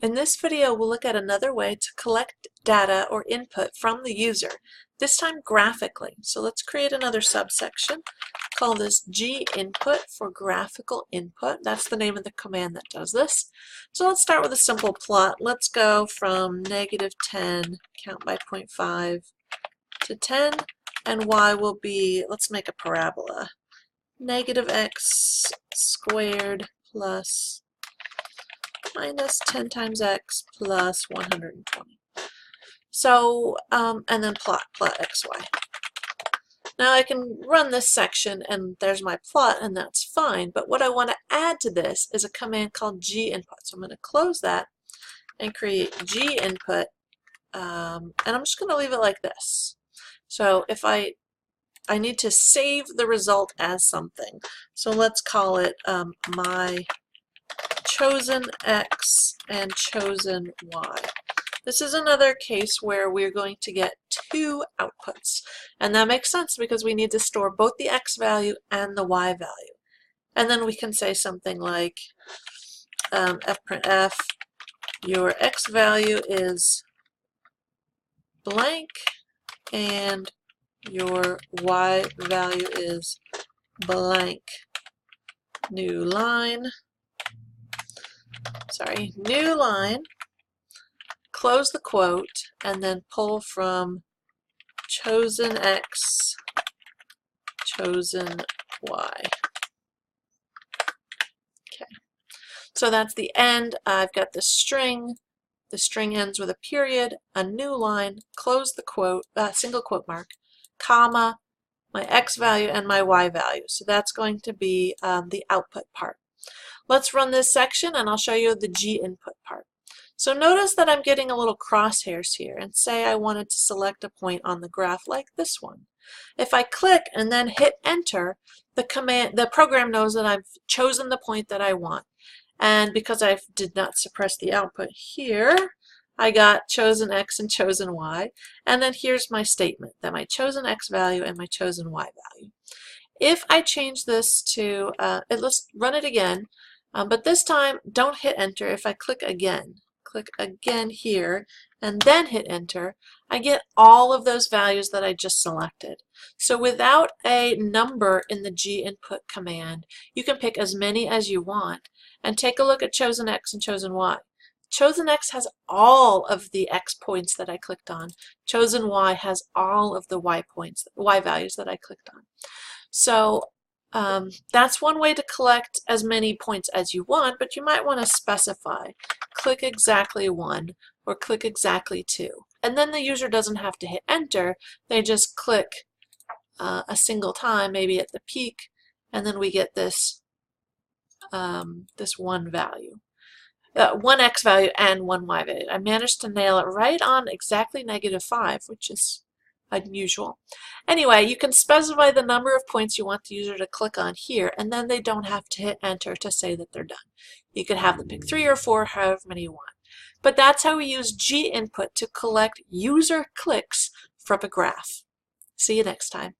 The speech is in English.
In this video, we'll look at another way to collect data or input from the user, this time graphically. So let's create another subsection. Call this Ginput for graphical input. That's the name of the command that does this. So let's start with a simple plot. Let's go from -10, count by 0.5, to 10, and y will be, let's make a parabola, -x squared plus minus 10 times x plus 120. So, and then plot xy. Now I can run this section and there's my plot and that's fine, but what I want to add to this is a command called Ginput. So I'm going to close that and create Ginput, and I'm just going to leave it like this. So if I need to save the result as something. So let's call it my chosen x and chosen y. This is another case where we're going to get two outputs. And that makes sense because we need to store both the x value and the y value. And then we can say something like fprintf, your x value is blank and your y value is blank. New line. New line, close the quote, and then pull from chosen x, chosen y. Okay, so that's the end. I've got the string ends with a period, a new line, close the quote, single quote mark, comma, my x value and my y value. So that's going to be the output part. Let's run this section and I'll show you the Ginput part. So notice that I'm getting a little crosshairs here, and say I wanted to select a point on the graph like this one. If I click and then hit enter, the program knows that I've chosen the point that I want. And because I did not suppress the output here, I got chosen x and chosen y. And then here's my statement that my chosen x value and my chosen y value. If I change this to, let's run it again. But this time, don't hit enter. If I click again here, and then hit enter, I get all of those values that I just selected. So without a number in the Ginput command, you can pick as many as you want. And take a look at chosen x and chosen y. Chosen x has all of the x points that I clicked on. Chosen y has all of the y values that I clicked on. So that's one way to collect as many points as you want, but you might want to specify. Click exactly 1 or click exactly 2. And then the user doesn't have to hit enter. They just click a single time, maybe at the peak, and then we get this, this one value. One x value and one y value. I managed to nail it right on exactly -5, which is unusual. Anyway, you can specify the number of points you want the user to click on here, and then they don't have to hit enter to say that they're done. You could have them pick 3 or 4, however many you want. But that's how we use Ginput to collect user clicks from a graph. See you next time.